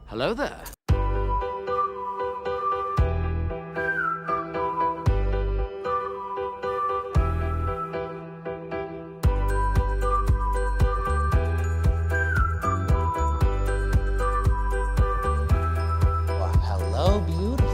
Hello there. Well, hello, beautiful.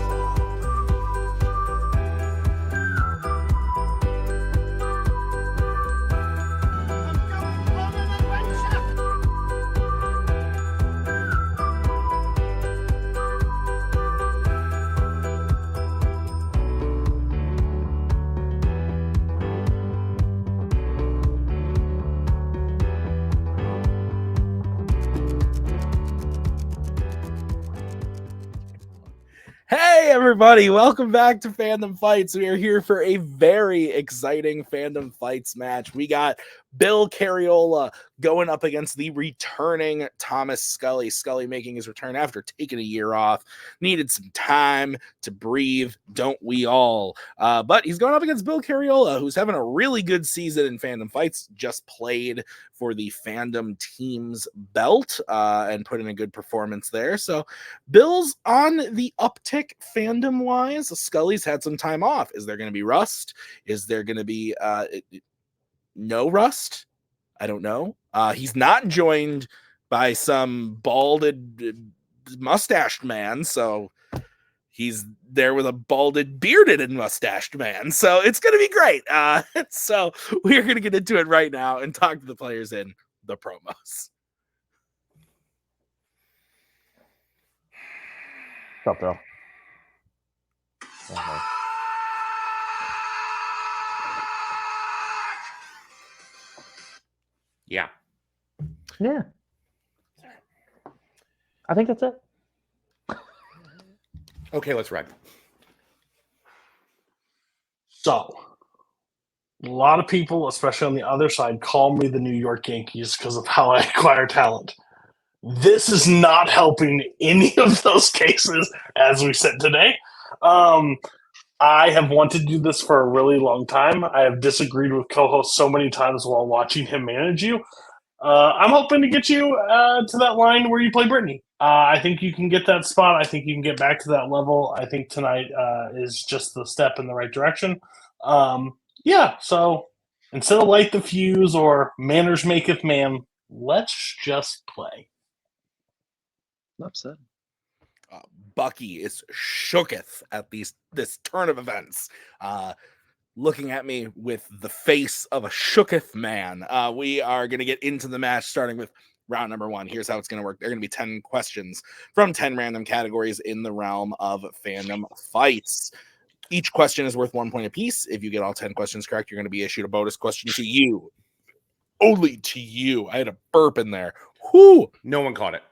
Hey everybody, welcome back to Fandom Fights. We are here for a very exciting Fandom Fights match. We got Bill Cariola going up against the returning Thomas Scully. Scully making his return after taking a year off. Needed some time to breathe, don't we all? But he's going up against Bill Cariola, who's having a really good season in Fandom Fights. Just played for the Fandom team's belt and put in a good performance there. So Bill's on the uptick fandom-wise. Scully's had some time off. Is there going to be rust? Is there going to be no rust? I don't know. He's not joined by some balded, mustached man, so he's there with a balded, bearded, and mustached man. So it's going to be great. So we're going to get into it right now and talk to the players in the promos. Stop, Bill. Yeah. Yeah. I think that's it. Okay, let's ride. So, a lot of people, especially on the other side, call me the New York Yankees because of how I acquire talent. This is not helping any of those cases as we said today. I have wanted to do this for a really long time. I have disagreed with Koho so many times while watching him manage you. I'm hoping to get you to that line where you play Brittany. I think you can get that spot. I think you can get back to that level. I think tonight is just the step in the right direction. Yeah, so instead of light the fuse or manners maketh man, let's just play. Upset. Bucky is shooketh at this turn of events, looking at me with the face of a shooketh man. We are going to get into the match starting with round number 1. Here's how it's going to work. There are going to be 10 questions from 10 random categories in the realm of Fandom Fights. Each question is worth 1 point apiece. If you get all 10 questions correct, you're going to be issued a bonus question to you. Only to you. I had a burp in there. Whoo! No one caught it.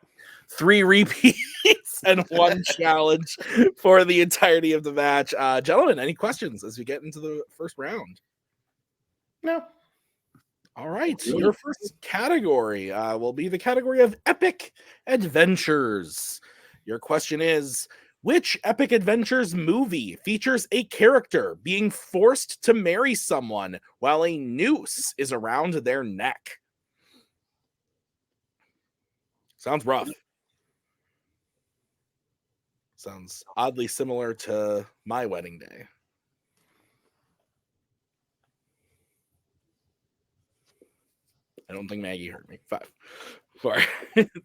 3 repeats and 1 challenge for the entirety of the match. Gentlemen, any questions as we get into the first round? No. All right. Your first category will be the category of epic adventures. Your question is, which epic adventures movie features a character being forced to marry someone while a noose is around their neck? Sounds rough. Sounds oddly similar to my wedding day. I don't think Maggie heard me. 5, 4,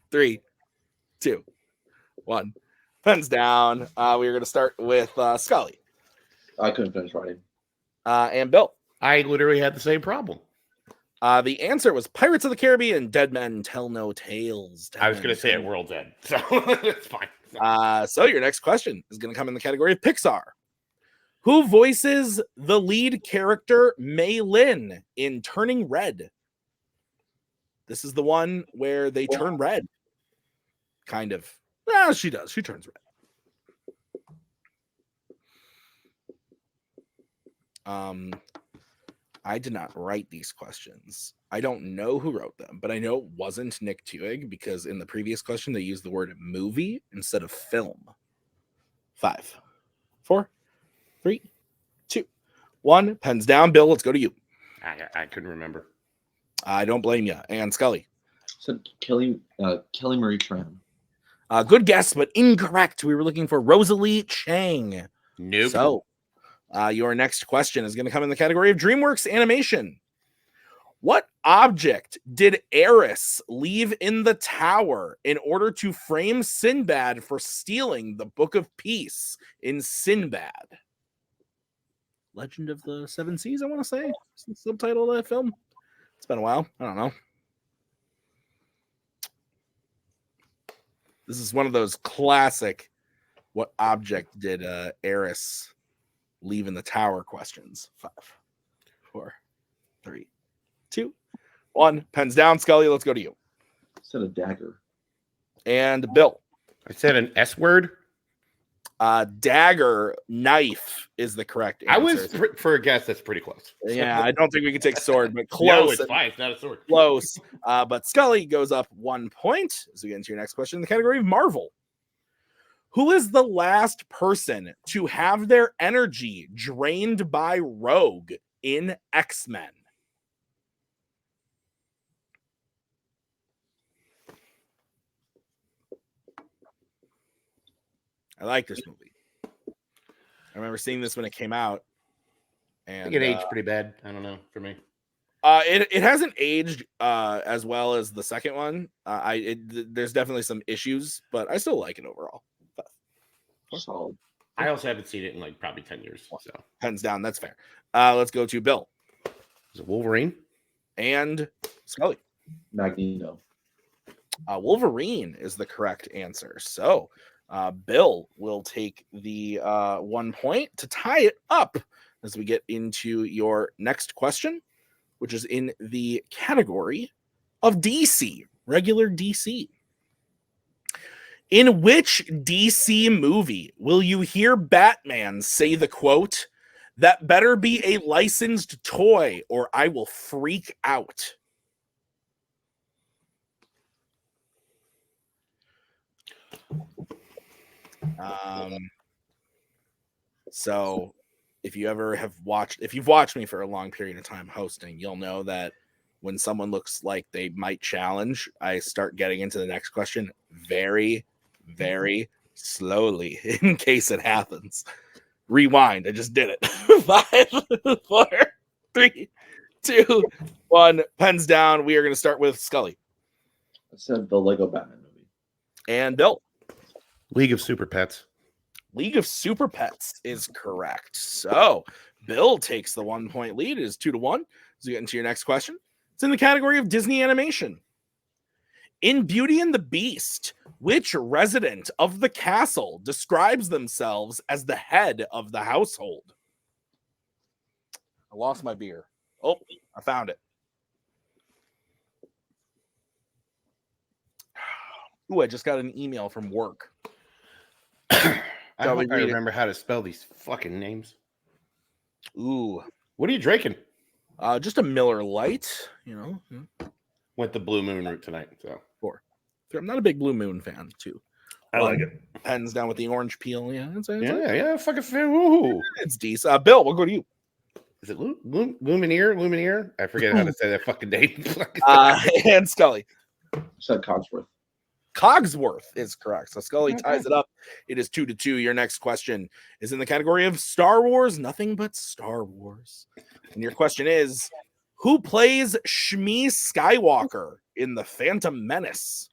3, 2, 1. Pens down. We are going to start with Scully. I couldn't finish writing. And Bill. I literally had the same problem. The answer was Pirates of the Caribbean, Dead Men Tell No Tales. I was going to say it, World's End. So it's fine. So your next question is going to come in the category of Pixar. Who voices the lead character Mei Lin in Turning Red? This is the one where they turn red. Kind of. Well, she does. She turns red. I did not write these questions. I don't know who wrote them, but I know it wasn't Nick Twohig because in the previous question they used the word movie instead of film. 5, 4, 3, 2, 1. Pens down. Bill, let's go to you. I couldn't remember. I don't blame you. And Scully. So Kelly Marie Tran. Good guess, but incorrect. We were looking for Rosalie Chang. Nope. So, your next question is going to come in the category of DreamWorks animation. What object did Eris leave in the tower in order to frame Sinbad for stealing the Book of Peace in Sinbad? Legend of the Seven Seas, I want to say. It's the subtitle of that film. It's been a while. I don't know. This is one of those classic what object did Eris leave in the tower questions. 5, 4, 3, 2, 1. Pens down. Scully, let's go to you. I said a dagger. And Bill. I said an S word. Dagger, knife is the correct answer. I was for a guess. That's pretty close. Yeah, I don't think we can take sword, but close. No, it's fine. It's not a sword. Close. But Scully goes up 1 point. As we get into your next question in the category of Marvel. Who is the last person to have their energy drained by Rogue in X-Men? I like this movie. I remember seeing this when it came out. I And think it aged pretty bad. I don't know for me. it hasn't aged as well as the second one. There's definitely some issues, but I still like it overall. Solid. I also haven't seen it in like probably 10 years. So Hands down, that's fair. Let's go to Bill is it Wolverine? and Scully. Magneto. Wolverine is the correct answer. So Bill will take the 1 point to tie it up as we get into your next question, which is in the category of DC, regular DC. In which DC movie will you hear Batman say the quote, "That better be a licensed toy or I will freak out"? So if you've watched me for a long period of time hosting, you'll know that when someone looks like they might challenge, I start getting into the next question very, very slowly in case it happens. Rewind. I just did it. 5, 4, 3, 2, 1. Pens down. We are going to start with Scully I said the Lego Batman movie. and Bill. League of Super Pets. League of Super Pets is correct. So Bill takes the 1 point lead. It is 2-1. So you get into your next question. It's in the category of Disney animation. In Beauty and the Beast, which resident of the castle describes themselves as the head of the household? I lost my beer. Oh, I found it. Ooh, I just got an email from work. I Shall we hope I read it? remember how to spell these fucking names. Ooh, What are you drinking? just a Miller Lite, you know. Went the Blue Moon route tonight. So I'm not a big Blue Moon fan, too. I like it. Pens down with the orange peel. Yeah, Yeah. Fucking fair. Woohoo. it's decent. Bill, we'll go to you. Is it Lumineer? I forget how to say that fucking name. And Scully. I said Cogsworth. Cogsworth is correct. So Scully ties it up. It is 2-2. Your next question is in the category of Star Wars, nothing but Star Wars. And your question is, who plays Shmi Skywalker in The Phantom Menace?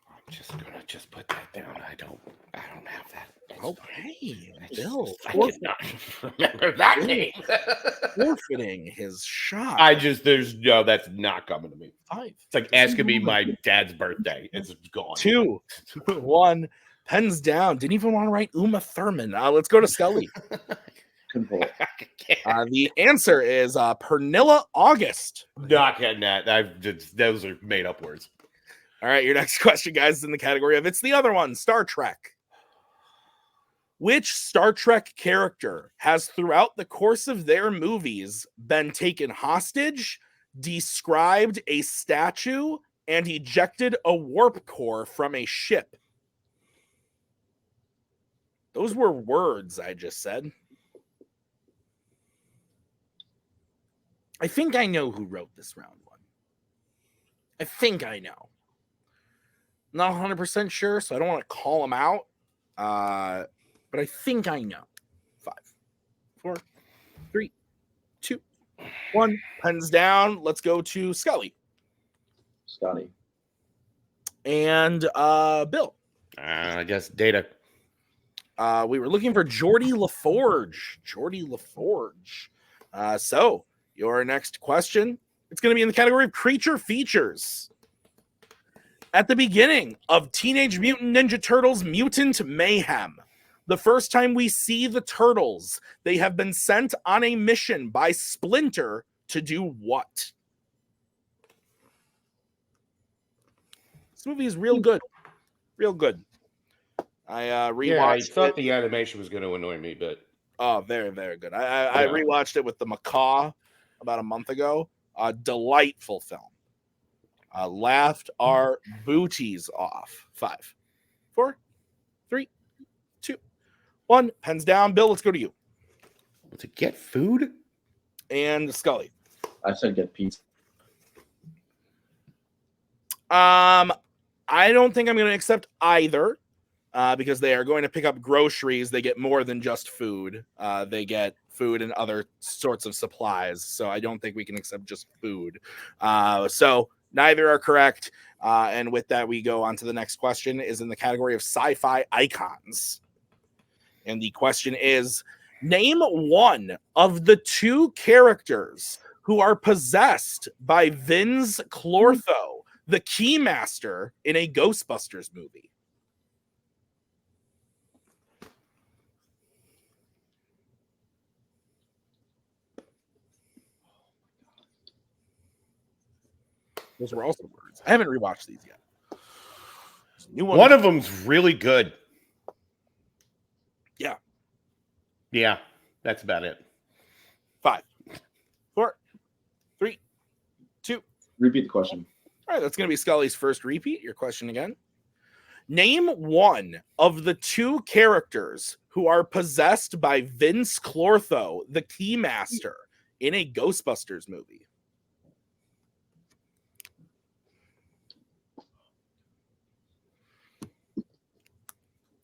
I'm just gonna put that down. I don't have that. Okay, Bill. I cannot remember that name. Forfeiting his shot. That's not coming to me. 5, It's like asking me my dad's birthday. It's gone. 2, 1. Pens down. Didn't even want to write Uma Thurman. Let's go to Scully. Couldn't pull it. The answer is Pernilla August. Not getting that. Those are made up words. All right, your next question, guys, is in the category of it's the other one, Star Trek. Which Star Trek character has throughout the course of their movies been taken hostage, described a statue, and ejected a warp core from a ship? Those were words I just said. I think I know who wrote this round one. I think I know. Not 100% sure, so I don't want to call him out. But I think I know. 5, 4, 3, 2, 1. Pens down. Let's go to Scully. Scotty. And Bill. I guess Data. We were looking for Geordie LaForge. Geordie LaForge. So your next question, it's going to be in the category of creature features. At the beginning of Teenage Mutant Ninja Turtles Mutant Mayhem, the first time we see the Turtles, they have been sent on a mission by Splinter to do what? This movie is real good. Real good. I rewatched Yeah, I thought it. the animation was going to annoy me, but Oh, very, very good. I rewatched it with the Macaw about a month ago. Delightful film. Laughed our booties off. 5, 4, 3, 2, 1. Pens down. Bill, let's go to you. to get food. And Scully. I said get pizza. I don't think I'm going to accept either. Because they are going to pick up groceries. They get more than just food. They get food and other sorts of supplies. So I don't think we can accept just food. So neither are correct. And with that, we go on to the next question, is in the category of sci-fi icons. And the question is, name one of the 2 characters who are possessed by Vince Clortho, the Keymaster, in a Ghostbusters movie. Those were also words. I haven't rewatched these yet. New One of them's really good. Yeah. Yeah, that's about it. 5, 4, 3, 2. Repeat the question. All right, that's going to be Scully's first repeat. Your question again. Name one of the 2 characters who are possessed by Vince Clortho, the Keymaster, in a Ghostbusters movie.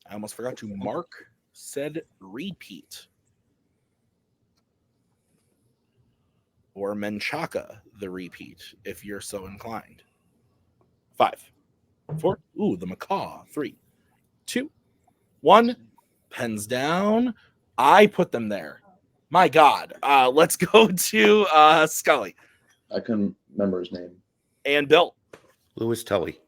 I almost forgot to mark said repeat. Or Menchaca, the repeat, if you're so inclined. 5, 4. Ooh, the macaw. 3, 2, 1. Pens down. I put them there. My God. Let's go to Scully. I couldn't remember his name. And Bill. Louis Tully.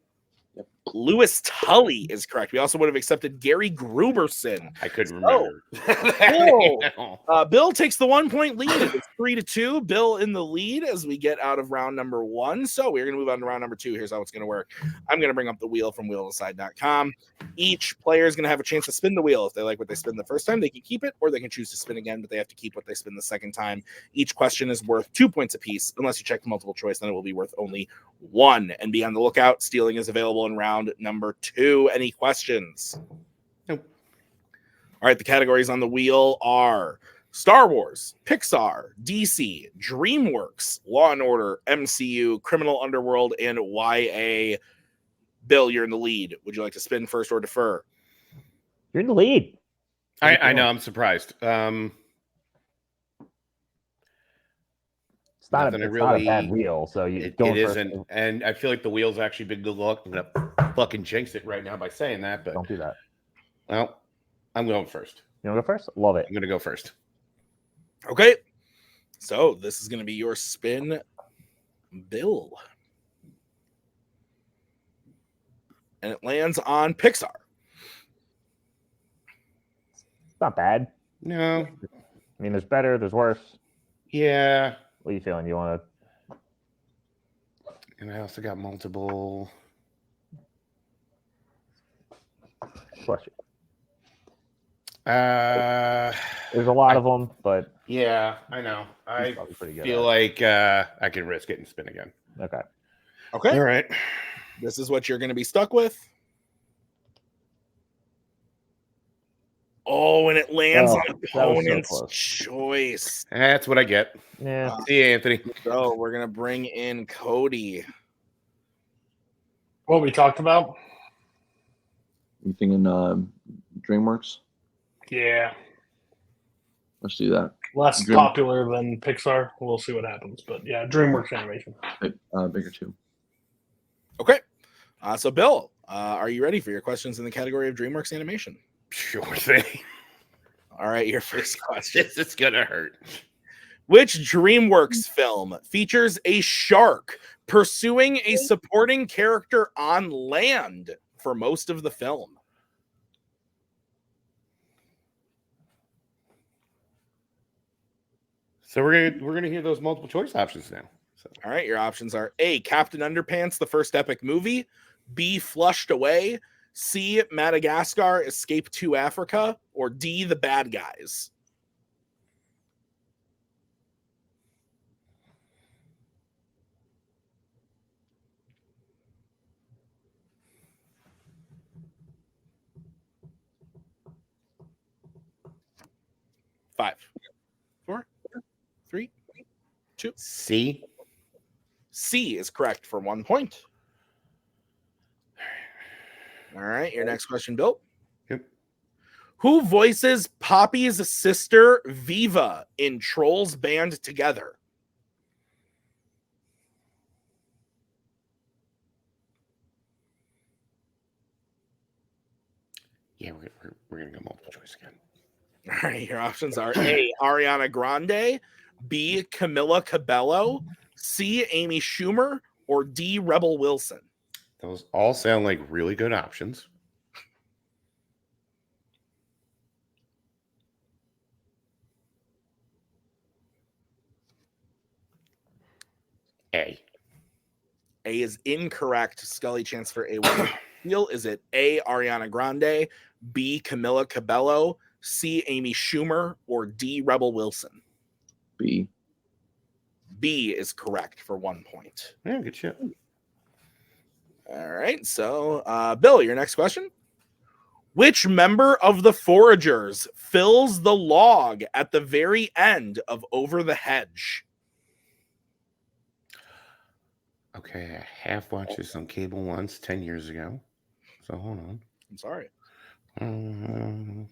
Louis Tully is correct. We also would have accepted Gary Gruberson. I couldn't remember. Bill takes the 1-point lead. It's 3-2. Bill in the lead as we get out of round number 1. So we're going to move on to round number 2. Here's how it's going to work. I'm going to bring up the wheel from wheeltoside.com. Each player is going to have a chance to spin the wheel. If they like what they spin the first time, they can keep it, or they can choose to spin again, but they have to keep what they spin the second time. Each question is worth 2 points apiece. Unless you check the multiple choice, then it will be worth only 1. And be on the lookout. Stealing is available in round number 2. Any questions? Nope. All right, the categories on the wheel are Star Wars, Pixar, DC, DreamWorks, Law & Order, MCU, Criminal Underworld, and YA. Bill, you're in the lead. Would you like to spin first or defer? You're in the lead. I know. I'm surprised. It's not a bad wheel, so it isn't. And I feel like the wheel's actually been good luck. I'm gonna fucking jinx it right now by saying that, but don't do that. Well, I'm going first. You want to go first? Love it. I'm gonna go first. Okay. So this is going to be your spin, Bill. And it lands on Pixar. It's not bad. No. I mean, there's better, there's worse. Yeah. What are you feeling? You want And I also got multiple. to question? There's a lot of them, but yeah, I know. I pretty good feel like I can risk it and spin again. Okay. Okay. All right. This is what you're going to be stuck with. Oh, and it lands on opponent's choice. That's what I get. Yeah. See you, Anthony. So we're going to bring in Cody. What we talked about? You thinking DreamWorks? Yeah, Let's do that. less Dream- popular than Pixar. We'll see what happens, but yeah, DreamWorks animation. Bigger two. Okay. So, Bill, are you ready for your questions in the category of DreamWorks animation? Sure thing. All right, your first question. This is gonna hurt. Which DreamWorks film features a shark pursuing a supporting character on land for most of the film? So we're gonna hear those multiple choice options now. So. All right, your options are A, Captain Underpants, the first epic movie, B, Flushed Away, C, Madagascar, Escape to Africa, or D, The Bad Guys. Five, four, three, two. C. C is correct for 1 point. All right, your next question, Bill. Yep. Who voices Poppy's sister Viva in Trolls Band Together? Yeah, we're gonna go multiple choice again. All right, your options are A, Ariana Grande, B, Camila Cabello, C, Amy Schumer, or D, Rebel Wilson. Those all sound like really good options. A. A is incorrect. Scully, chance for A1. Feel is it A, Ariana Grande, B, Camila Cabello, C, Amy Schumer, or D, Rebel Wilson? B. B is correct for 1 point. Yeah, good shit. All right, so Bill, your next question. Which member of the Foragers fills the log at the very end of Over the Hedge? Okay, I have watched this on cable once 10 years ago. So hold on. I'm sorry. We're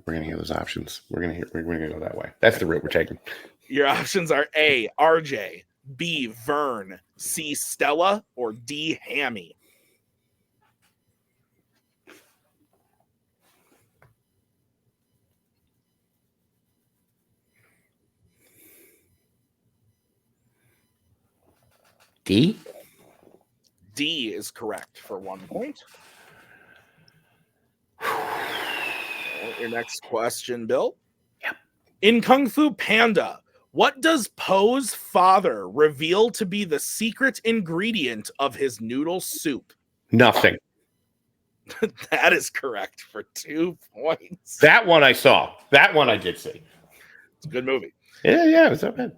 gonna hear those options. We're gonna go that way. That's the route we're taking. Your options are A, RJ, B, Vern, C, Stella, or D, Hammy. D. D is correct for 1 point. Your next question, Bill. Yep. In Kung Fu Panda, what does Po's father reveal to be the secret ingredient of his noodle soup? Nothing. That is correct for 2 points. That one I saw. That one I did see. It's a good movie. Yeah, it's not bad.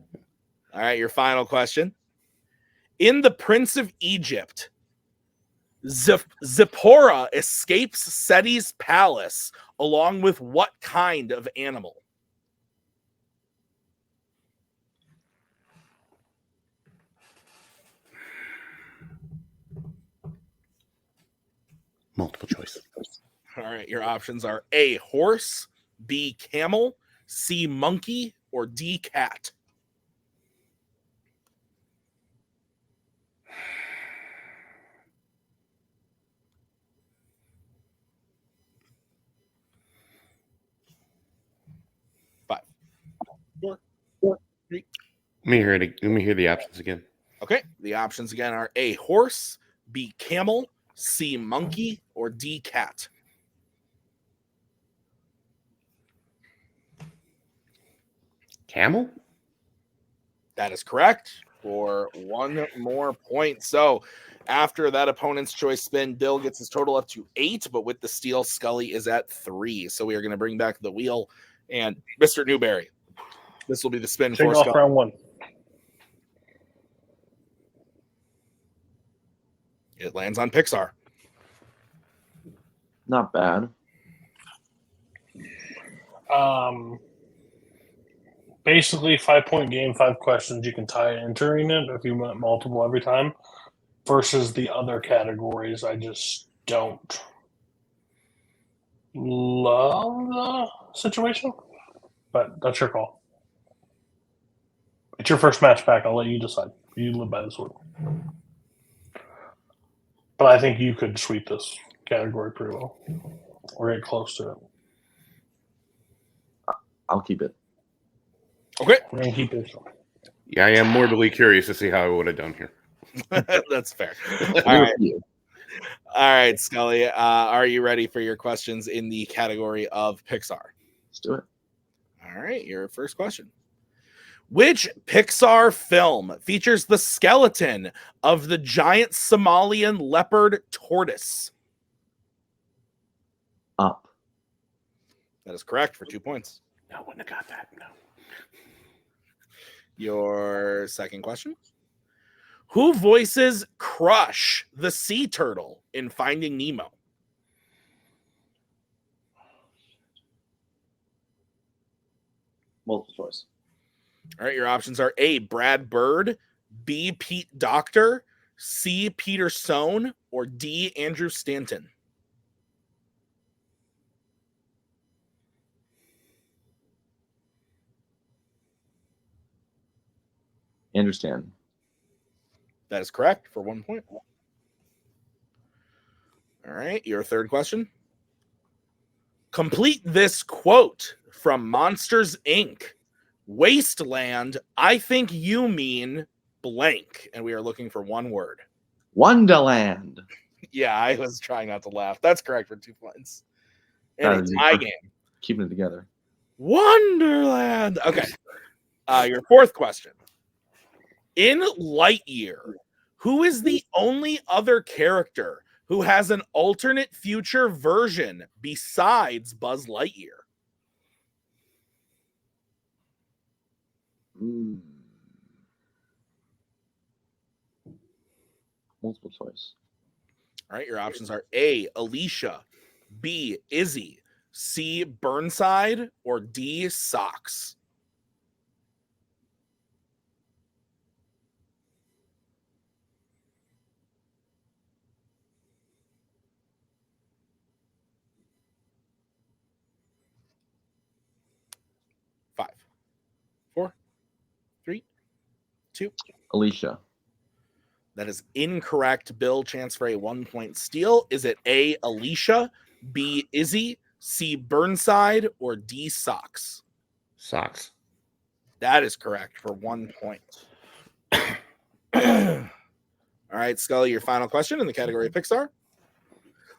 All right, your final question. In The Prince of Egypt, Zipporah escapes Seti's palace along with what kind of animal? Multiple choice. All right, your options are A, horse, B, camel, C, monkey, or D, cat. Five, four, three. Let me hear the options again. Okay, the options again are A, horse, B, camel, C, monkey, or D, cat. Camel? That is correct for 1 more point. So after that opponent's choice spin, Bill gets his total up to 8, but with the steal, Scully is at 3. So we are going to bring back the wheel. And Mr. Newberry, this will be the spin Take for off Scully. round 1. It lands on Pixar. Not bad. Basically, 5-point game, 5 questions. You can tie entering it if you want multiple every time. versus the other categories. I just don't love the situation, but that's your call. It's your first match back. I'll let you decide. You live by this one. But I think you could sweep this category pretty well, or get close to it. I'll keep it. Okay. We're gonna keep it. Yeah, I am morbidly curious to see how I would have done here. That's fair. I'll All do it right. for you. All right, Scully. Are you ready for your questions in the category of Pixar? Let's do it. All right, your first question. Which Pixar film features the skeleton of the giant Somalian leopard tortoise? Up. That is correct for 2 points. No, I wouldn't have got that. No. Your second question. Who voices Crush, the sea turtle, in Finding Nemo? Multiple choice. All right, your options are A, Brad Bird, B, Pete Docter, C, Peter Sohn, or D, Andrew Stanton. Understand. That is correct for 1 point. All right, your third question. Complete this quote from Monsters, Inc. Wasteland, I think you mean blank. And we are looking for one word. Wonderland. Yeah, I was trying not to laugh. That's correct for 2 points. That And is it's my perfect. game. Keeping it together. Wonderland. Okay. Your fourth question. In Lightyear, who is the only other character who has an alternate future version besides Buzz Lightyear? Multiple choice. All right, your options are A, Alicia, B, Izzy, C, Burnside, or D, Socks. Five, 4, 3, 2. Alicia. That is incorrect. Bill, chance for a 1 point steal. Is it A, Alicia, B, Izzy, C, Burnside, or D, Socks? Socks. That is correct for 1 point. All right, Scully, your final question in the category of Pixar.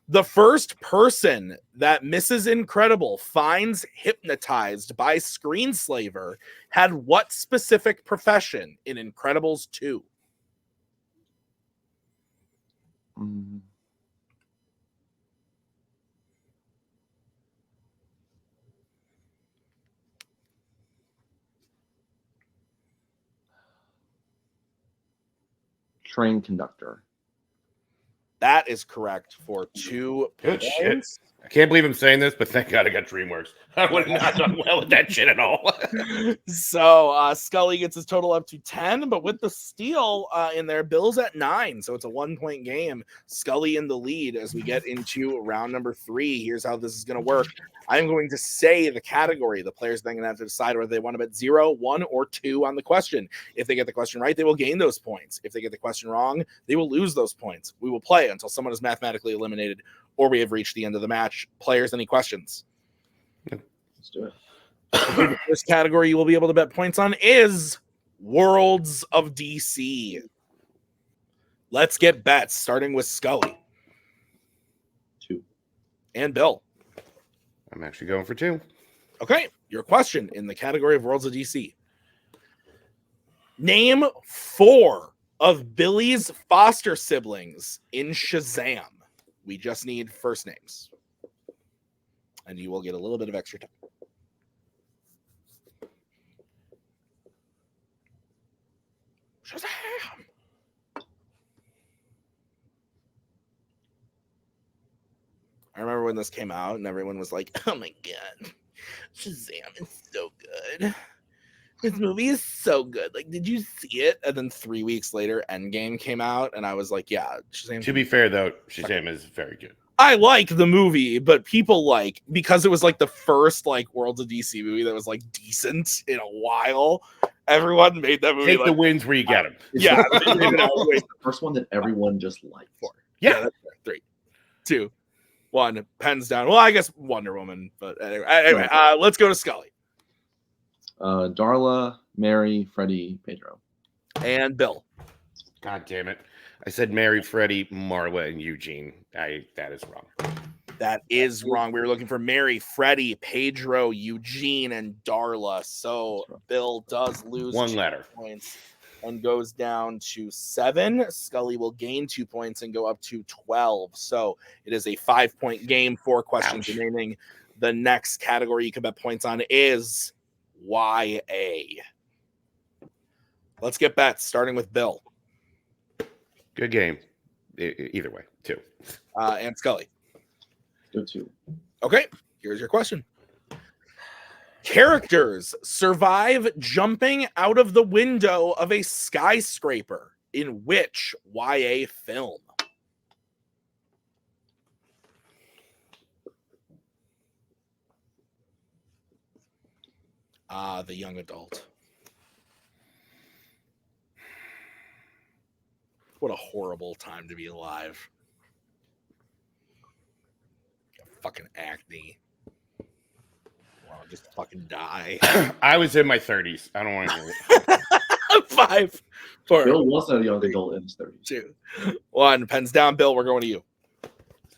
The first person that Mrs. Incredible finds hypnotized by Screenslaver had what specific profession in Incredibles 2? Train conductor. That is correct for 2 Good points. shit. I can't believe I'm saying this, but thank God I got DreamWorks. I would have not done well with that shit at all. So Scully gets his total up to 10, but with the steal in there, Bill's at 9. So it's a 1 point game. Scully in the lead as we get into round number 3. Here's how this is going to work. I'm going to say the category. The players then going to have to decide whether they want to bet 0, 1, or 2 on the question. If they get the question right, they will gain those points. If they get the question wrong, they will lose those points. We will play until someone is mathematically eliminated or we have reached the end of the match. Players, any questions? Let's do it. Okay, the first category you will be able to bet points on is Worlds of DC. Let's get bets, starting with Scully 2. and Bill. I'm actually going for 2. Okay, your question in the category of Worlds of DC. Name 4 of Billy's foster siblings in Shazam. We just need first names. And you will get a little bit of extra time. Shazam! I remember when this came out and everyone was like, oh my god, Shazam is so good. this movie is so good. Like, did you see it? And then 3 weeks later, Endgame came out, and I was like, yeah. To be fair, though, Shazam is very good. I like the movie, but people like, because it was like the first like Worlds of DC movie that was like decent in a while. Everyone made that movie. Take the wins where you get them. Yeah, The first one that everyone just liked. Yeah, that's fair. 3, 2, 1. Pens down. Well, I guess Wonder Woman, but anyway, let's go to Scully Darla, Mary, Freddie, Pedro. and Bill. God damn it! I said Mary, Freddie, Marla, and Eugene. That is wrong. That is wrong. We were looking for Mary, Freddie, Pedro, Eugene, and Darla. So Bill does lose 1 2 letter. points and goes down to 7. Scully will gain 2 points and go up to 12. So it is a 5-point game, 4 questions Ouch. remaining. The next category you can bet points on is YA. Let's get bets, starting with Bill Good game. Either way, 2. and Scully. Go 2. Okay, here's your question. Characters survive jumping out of the window of a skyscraper in which YA film? The young adult. What a horrible time to be alive. Fucking acne. Wow, just fucking die. I was in my 30s. I don't want to hear it. 5, 4, Bill was a young adult in his 30s. 2, 1. Pens down. Bill, we're going to you.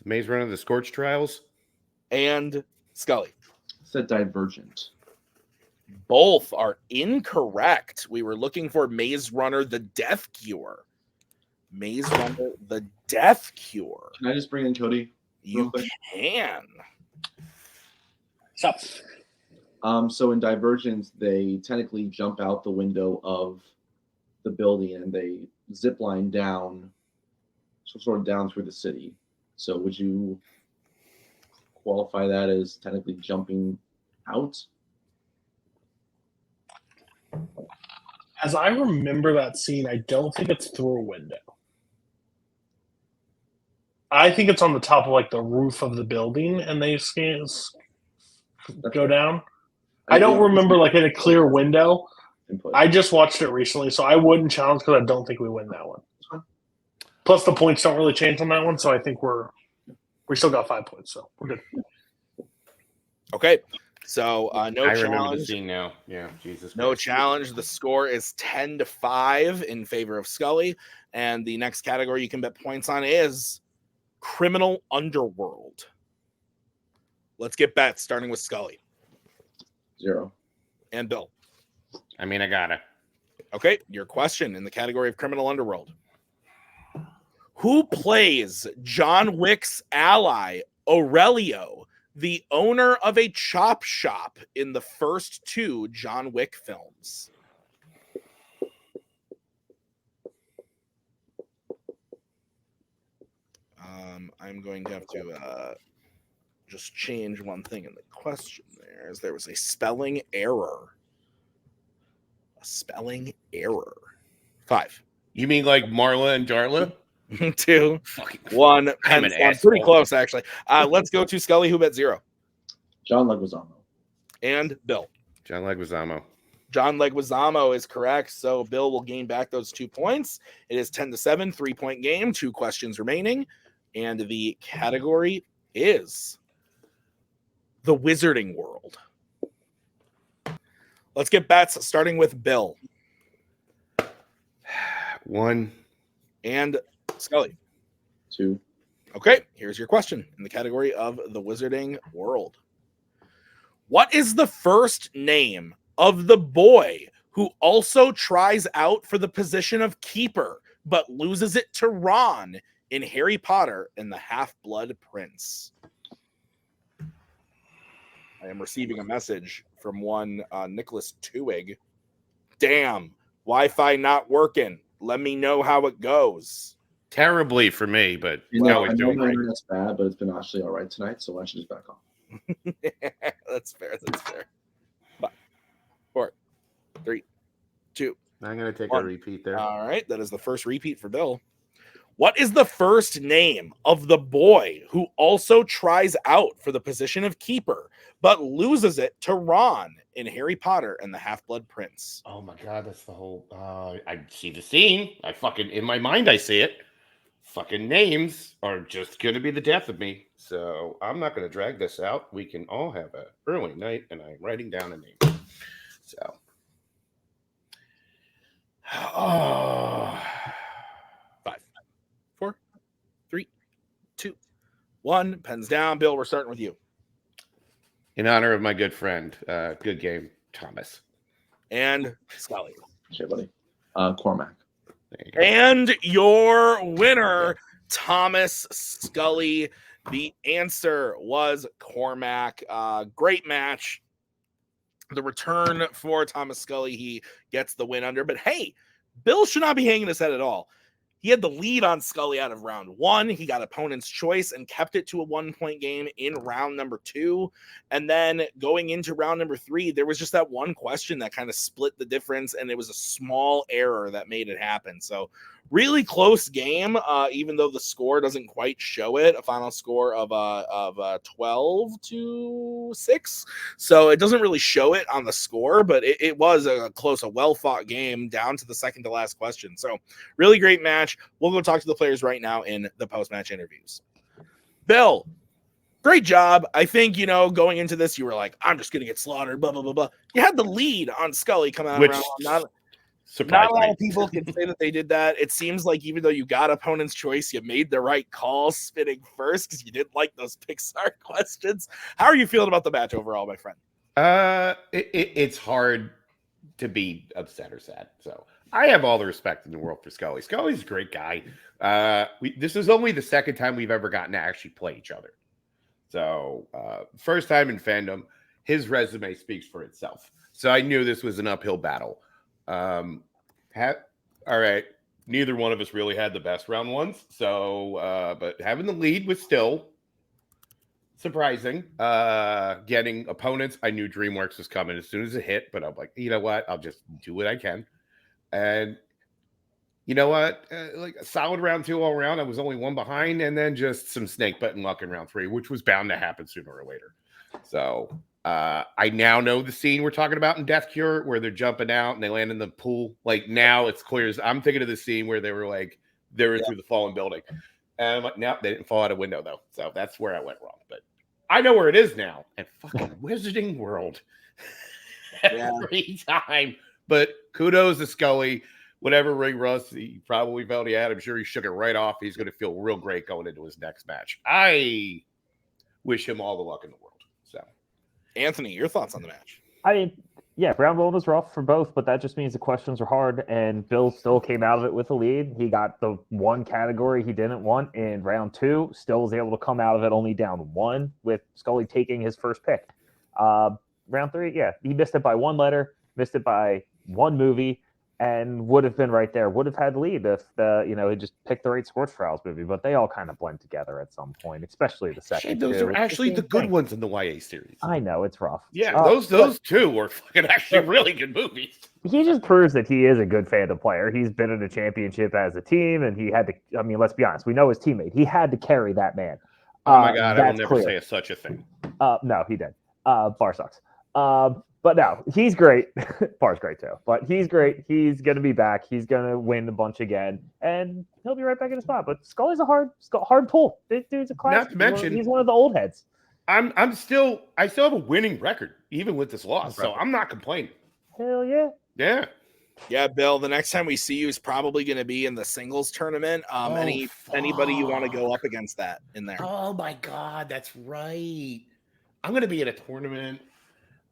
Maze Runner, The Scorch Trials. And Scully. Said Divergent. Both are incorrect. We were looking for Maze Runner, The Death Cure. Maze Runner, The Death Cure. Can I just bring in Cody? You can. Stop. So in Divergent, they technically jump out the window of the building and they zip line down, sort of down through the city. So would you qualify that as technically jumping out? As I remember that scene, I don't think it's through a window. I think it's on the top of like the roof of the building, and they go down. I don't remember like in a clear window. I just watched it recently, so I wouldn't challenge because I don't think we win that one. Plus, the points don't really change on that one, so I think we still got 5 points, so we're good. Okay. So no I remember the challenge. scene now. Yeah, Jesus. No Christ. challenge. The score is 10-5 in favor of Scully. And the next category you can bet points on is Criminal Underworld. Let's get bets, starting with Scully 0. and Bill. I mean, I gotta. Okay, your question in the category of Criminal Underworld. Who plays John Wick's ally, Aurelio, the owner of a chop shop in the first 2 John Wick films? I'm going to have to just change one thing in the question there, as there was a spelling error. A spelling error. 5. You mean like Marla and Darla? 2, 1. I'm an I'm pretty asshole. close, actually. Let's go to Scully, who bet 0. John Leguizamo. And Bill. John Leguizamo. John Leguizamo is correct, so Bill will gain back those 2 points. It is 10-7, 3-point game, 2 questions remaining, and the category is the Wizarding World. Let's get bets, starting with Bill 1. and Scully. 2. Okay, here's your question in the category of the Wizarding World. What is the first name of the boy who also tries out for the position of keeper but loses it to Ron in Harry Potter and the Half-Blood Prince? I am receiving a message from one Nicholas Twohig. Damn, Wi-Fi not working. Let me know how it goes. Terribly for me, but You now know, we're I know doing my right. internet's bad, but it's been actually all right tonight, so I should just back off. That's fair. That's fair. 5, 4, 3, 2. I'm going to take One. a repeat there. All right, that is the first repeat for Bill. What is the first name of the boy who also tries out for the position of keeper, but loses it to Ron in Harry Potter and the Half-Blood Prince? Oh my God, that's the whole. I see the scene. In my mind, I see it. Fucking names are just going to be the death of me. So I'm not going to drag this out. We can all have an early night, and I'm writing down a name. So. Oh. 5, 4, 3, 2, 1. Pens down. Bill, we're starting with you. In honor of my good friend, good game, Thomas. And Scully. Sure, buddy. Cormac. There you go. And your winner, Thomas Scully. The answer was Cormac. Great match. The return for Thomas Scully. He gets the win under. But hey, Bill should not be hanging his head at all. He had the lead on Scully out of round 1. He got opponent's choice and kept it to a 1-point game in round number 2. And then going into round number 3, there was just that one question that kind of split the difference, and it was a small error that made it happen. So really close game, even though the score doesn't quite show it. A final score of 12-6. So it doesn't really show it on the score, but it was a close, a well-fought game down to the second to last question. So really great match. We'll go talk to the players right now in the post-match interviews. Bill, great job. I think, going into this, you were like, I'm just going to get slaughtered, blah, blah, blah, blah. You had the lead on Scully coming out Which around. Not surprised a lot me. of people can say that they did that. It seems like even though you got opponent's choice, you made the right call spinning first because you didn't like those Pixar questions. How are you feeling about the match overall, my friend? It's hard to be upset or sad. So I have all the respect in the world for Scully. Scully's a great guy. This is only the second time we've ever gotten to actually play each other. So first time in Fandom, his resume speaks for itself. So I knew this was an uphill battle. All right. Neither one of us really had the best round ones. So, but having the lead was still surprising. Getting opponents, I knew DreamWorks was coming as soon as it hit, but I'm like, you know what? I'll just do what I can. And you know what? Like a solid round 2 all around. I was only 1 behind, and then just some snake button luck in round 3, which was bound to happen sooner or later. So I now know the scene we're talking about in Death Cure where they're jumping out and they land in the pool. Like now it's clear as I'm thinking of the scene where they were through the fallen building. And I'm like, no, they didn't fall out a window though. So that's where I went wrong. But I know where it is now. And fucking Wizarding World every time. But kudos to Scully. Whatever ring rust he probably felt he had, I'm sure he shook it right off. He's going to feel real great going into his next match. I wish him all the luck in the world. So, Anthony, your thoughts on the match? I mean, yeah, round 1 was rough for both, but that just means the questions were hard, and Bill still came out of it with a lead. He got the one category he didn't want in round 2, still was able to come out of it only down 1 with Scully taking his first pick. Round 3, yeah, he missed it by 1 letter, missed it by 1 movie, and would have been right there, would have had the lead if he just picked the right Sports Trials movie, but they all kind of blend together at some point, especially the second. Those two. are It's actually same the good thing. ones in the YA series. I know, it's rough. Yeah, those two were fucking actually really good movies. He just proves that he is a good Fandom player. He's been in a championship as a team, and he had to, I mean, let's be honest, we know his teammate. He had to carry that man. Oh my God, I will that's never clear. say such a thing. No, he did. Bar sucks. But no, he's great. Bar's great too. But he's great. He's going to be back. He's going to win a bunch again. And he'll be right back in the spot. But Scully's a hard pull. This dude's a classic. Not to mention, he's one of the old heads. I still have a winning record, even with this loss. So I'm not complaining. Hell yeah. Yeah. Yeah, Bill, the next time we see you is probably going to be in the singles tournament. Anybody you want to go up against that in there? Oh my God, that's right. I'm going to be in a tournament.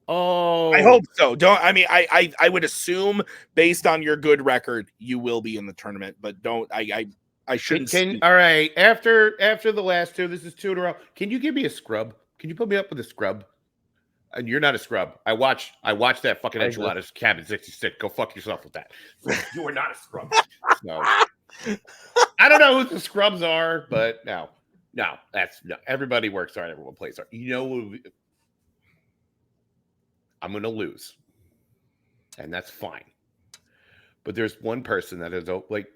Oh, I hope so. I would assume based on your good record, you will be in the tournament, but I shouldn't. All right. After the last 2, this is 2 in a row. Can you give me a scrub? Can you put me up with a scrub? And you're not a scrub. I watched that fucking Enchiladas Cabin 66. Go fuck yourself with that. You are not a scrub. So, I don't know who the scrubs are, but no. Everybody works hard. Everyone plays hard. I'm going to lose, and that's fine. but there's one person that has, like,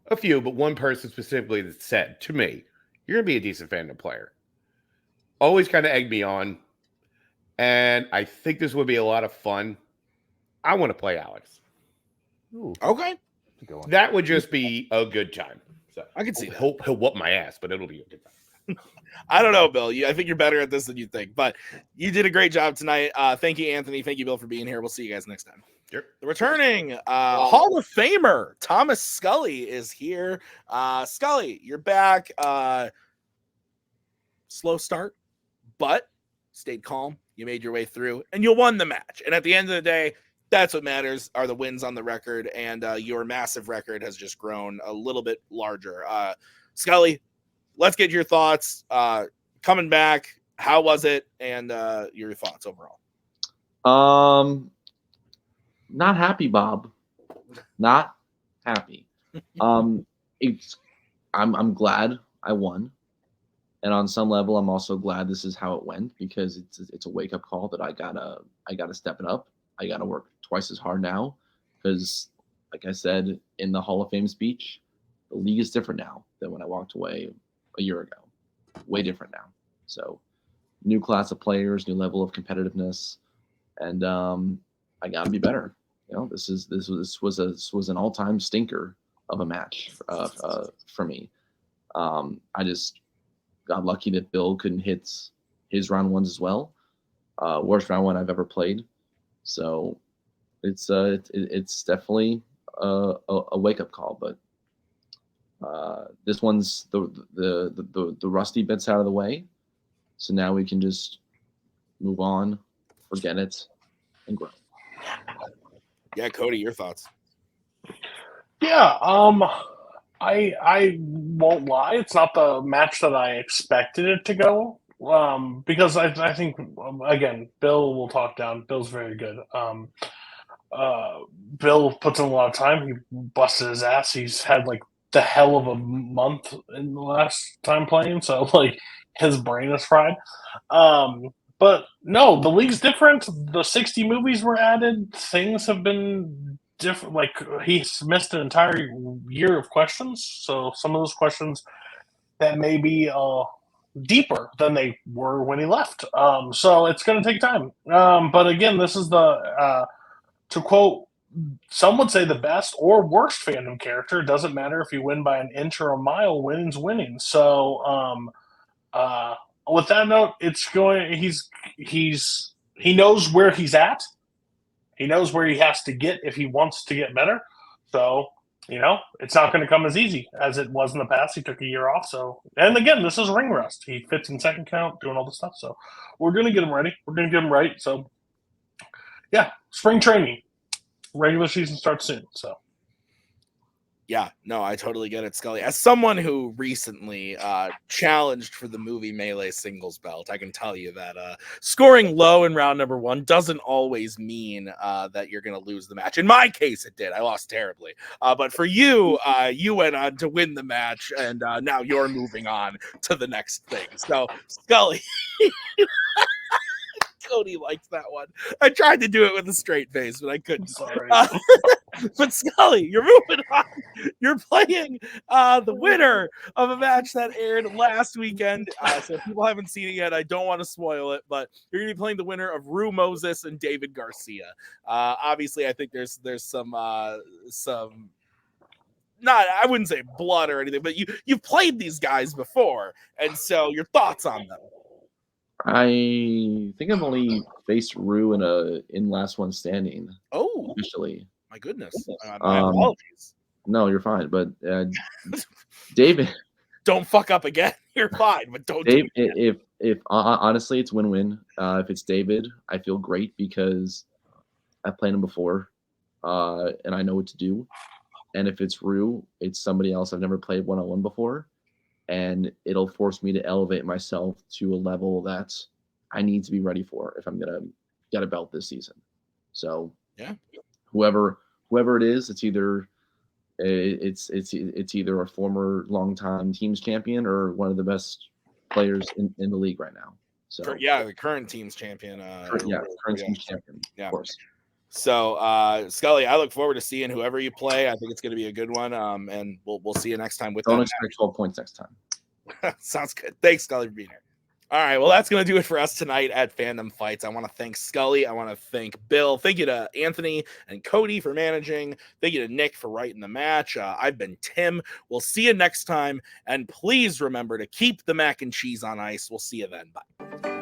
a few, but one person specifically that said to me, "You're gonna be a decent Fandom player." Always kind of egged me on, and I think this would be a lot of fun. I want to play Alex. Ooh, Okay, that's a good one. That would just be a good time. So I can see that. He'll whoop my ass, but it'll be a good time. I don't know, Bill. I think you're better at this than you think, but you did a great job tonight. Thank you, Anthony. Thank you, Bill, for being here. We'll see you guys next time. Sure. The returning Hall of Famer Thomas Scully is here. Scully, you're back. Slow start, but stayed calm. You made your way through, and you won the match. And at the end of the day, that's what matters, are the wins on the record, and your massive record has just grown a little bit larger. Scully, let's get your thoughts. Coming back, how was it, and your thoughts overall? Not happy, Bob. Not happy. I'm glad I won, and on some level, I'm also glad this is how it went, because it's a wake up call that I gotta step it up. I gotta work twice as hard now, because, like I said in the Hall of Fame speech, the league is different now than when I walked away a year ago. Way different now. So, new class of players, new level of competitiveness, and I gotta be better. You know, this was an all-time stinker of a match for me. I just got lucky that Bill couldn't hit his round ones as well. Worst round one I've ever played. So it's definitely a wake up call, but this one's the rusty bits out of the way. So now we can just move on, forget it, and grow. Yeah, Cody, your thoughts? Yeah, I won't lie. It's not the match that I expected it to go. Because I think, again, Bill will talk down. Bill's very good. Bill puts in a lot of time. He busted his ass. He's had like the hell of a month in the last time playing, so like his brain is fried. But no, the league's different. The 60 movies were added. Things have been different. Like, he's missed an entire year of questions, so some of those questions that may be deeper than they were when he left. So it's going to take time. But again, this is the to quote, some would say the best or worst Fandom character. It doesn't matter if you win by an inch or a mile. Winning's winning. So with that note, it's going. He knows where he's at. He knows where he has to get if he wants to get better. So, you know, it's not going to come as easy as it was in the past. He took a year off. So, and again, this is ring rust. He fits in second count, doing all this stuff. So we're going to get him ready. We're going to get him right. So, yeah, spring training. Regular season starts soon. So, yeah, no, I totally get it, Scully. As someone who recently challenged for the movie Melee singles belt, I can tell you that scoring low in round number 1 doesn't always mean that you're going to lose the match. In my case, it did. I lost terribly. But for you, you went on to win the match, and now you're moving on to the next thing. So, Scully... Cody likes that one. I tried to do it with a straight face, but I couldn't. sorry. But Scully, you're moving on. You're playing the winner of a match that aired last weekend. So if people haven't seen it yet, I don't want to spoil it, but you're going to be playing the winner of Rue Moses and David Garcia. Obviously, I think there's some not, I wouldn't say blood or anything, but you've played these guys before, and so your thoughts on them. I think I've only faced Rue in last one standing. Oh, officially. My goodness. My apologies. No, you're fine. But David, don't fuck up again. You're fine, but don't. Dave, if honestly, it's win-win. If it's David, I feel great because I've played him before, and I know what to do. And if it's Rue, it's somebody else I've never played one-on-one before. And it'll force me to elevate myself to a level that I need to be ready for if I'm gonna get a belt this season. So yeah, whoever it is, it's either a former longtime teams champion or one of the best players in the league right now. So yeah, the current teams champion. Current teams champion. Yeah. Of course. So, Scully, I look forward to seeing whoever you play. I think it's going to be a good one. And we'll see you next time with Don't that. expect 12 points next time. Sounds good. Thanks, Scully, for being here. All right, well, that's going to do it for us tonight at Fandom Fights. I want to thank Scully. I want to thank Bill. Thank you to Anthony and Cody for managing. Thank you to Nick for writing the match. I've been Tim. We'll see you next time. And please remember to keep the mac and cheese on ice. We'll see you then. Bye.